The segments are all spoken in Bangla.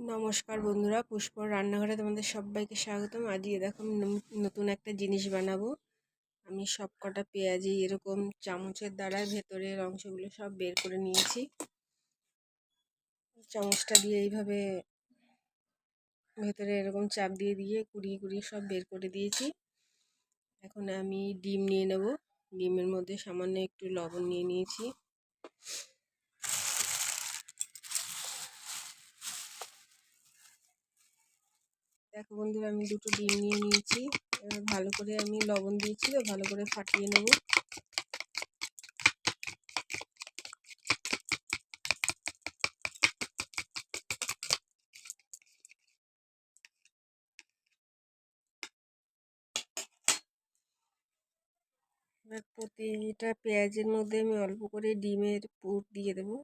নমস্কার বন্ধুরা, পুষ্পর রান্নাঘরে তোমাদের সবাইকে স্বাগতম। আজকে দেখো আমি নতুন একটা জিনিস বানাবো। আমি সব কটা পেঁয়াজি এরকম চামচের দ্বারা ভেতরের অংশগুলো সব বের করে নিয়েছি। চামচটা দিয়ে এইভাবে ভেতরে এরকম চাপ দিয়ে দিয়ে কুড়িয়ে কুড়িয়ে সব বের করে দিয়েছি। এখন আমি ডিম নিয়ে নেব। ডিমের মধ্যে সামান্য একটু লবণ নিয়ে নিয়েছি। দেখো বন্ধুরা, আমি দুটো ডিম নিয়ে নিয়েছি। এবার ভালো করে আমি লবণ দিয়েছি তো ভালো করে ফাটিয়ে নেব। এবার প্রতিটা পেঁয়াজের মধ্যে আমি অল্প করে ডিমের পুর দিয়ে দেবো।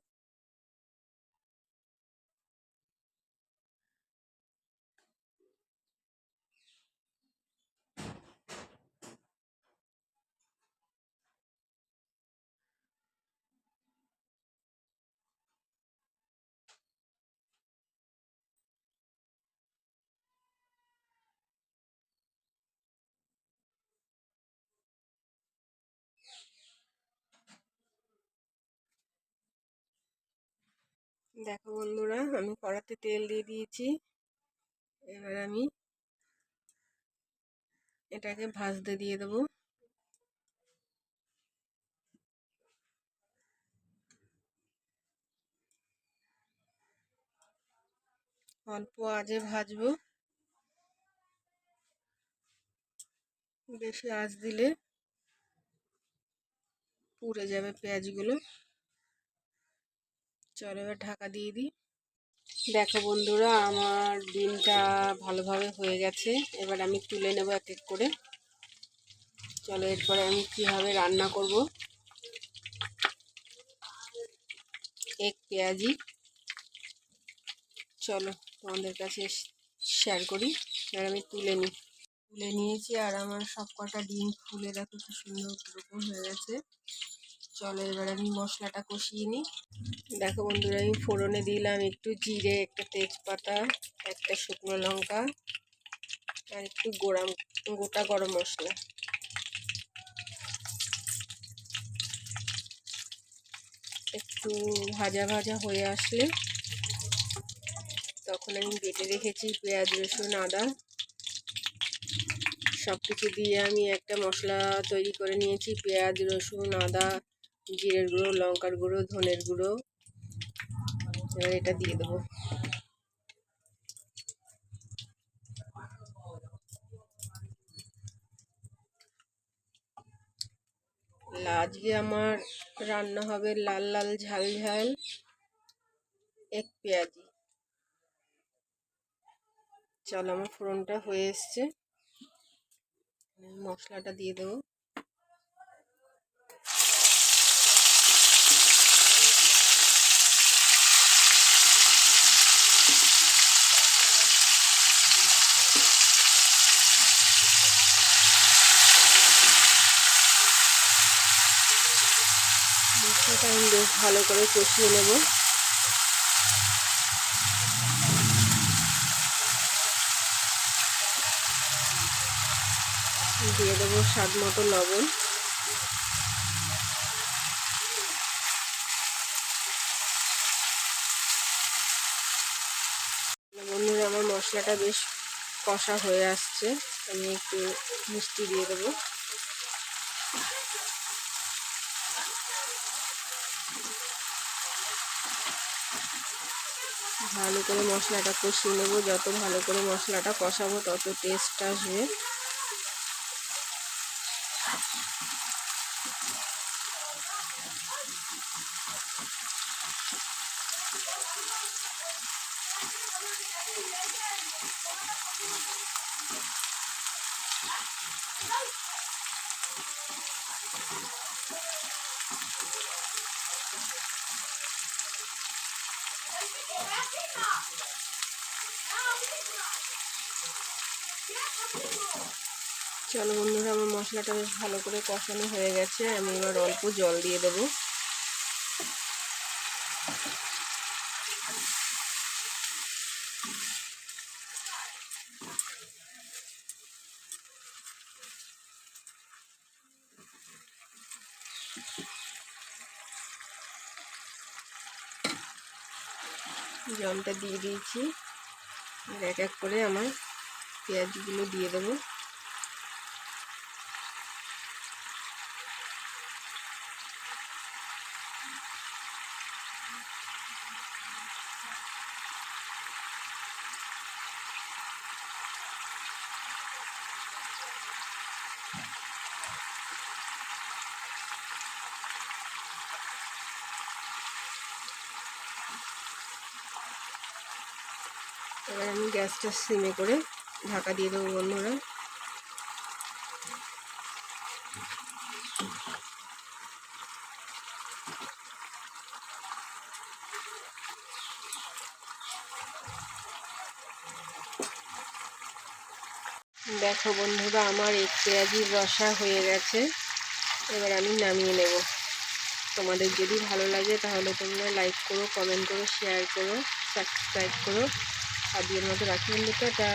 দেখো বন্ধুরা, আমি কড়াতে তেল দিয়ে দিয়েছি। এবার আমি এটাকে ভাজতে দিয়ে দেবো। অল্প আঁচে ভাজবো, বেশি আঁচ দিলে পুড়ে যাবে পেঁয়াজগুলো। চলো এবার ঢাকা দিয়ে দিই। দেখো বন্ধুরা, আমার ডিমটা ভালোভাবে হয়ে গেছে। এবার আমি তুলে নেব এক এক করে। চলো এরপরে আমি কীভাবে রান্না করব এক পেঁয়াজি, চলো তোমাদের কাছে শেয়ার করি। এবার আমি তুলে নিয়েছি আর আমার সব কটা ডিম ফুলে দেখো কি সুন্দর এরকম হয়ে গেছে। চলো এবার আমি মশলাটা কষিয়ে নিই। দেখো বন্ধুরা, আমি ফোড়নে দিলাম একটু জিরে, একটা তেজপাতা, একটা শুকনো লঙ্কা আর একটু গোটা গরম মশলা। একটু ভাজা ভাজা হয়ে আসলে তখন আমি বেটে রেখেছি পেঁয়াজ, রসুন, আদা সব কিছু দিয়ে আমি একটা মশলা তৈরি করে নিয়েছি। পেঁয়াজ, রসুন, আদা, জিরের গুঁড়ো, লঙ্কার গুঁড়ো, ধনের গুঁড়ো। এবার এটা দিয়ে দেবো। আজকে আমার রান্না হবে লাল লাল ঝাল ঝাল এক পেঁয়াজি। চলো আমার ফোড়নটা হয়ে এসছে, মশলাটা দিয়ে দেবো। মশলাটা আমি বেশ ভালো করে কষিয়ে নেব। দিয়ে দেবো স্বাদ মতো লবণ। বন্ধুরা, আমার মশলাটা বেশ কষা হয়ে আসছে। আমি একটু মিষ্টি দিয়ে দেবো। ভালো করে মশলাটা কষিয়ে নেব। যত ভালো করে মশলাটা কষাবো তত টেস্ট আসবে। চলো বন্ধুরা, আমার মশলাটা বেশ ভালো করে কষানো হয়ে গেছে। আমি এবার অল্প জল দিয়ে দেবো। জলটা দিয়ে দিয়েছি, আর এক এক করে আমার পেঁয়াজগুলো দিয়ে দেবো। এবার আমি গ্যাসটা সিমে করে ঢাকা দিয়ে দেবো বন্ধুরা। দেখো বন্ধুরা, আমার এক পেঁয়াজির রসা হয়ে গেছে। এবার আমি নামিয়ে নেব। তোমাদের যদি ভালো লাগে তাহলে তোমরা লাইক করো, কমেন্ট করো, শেয়ার করো, সাবস্ক্রাইব করো। আজকের মতো রাখি বন্ধু, টাটা।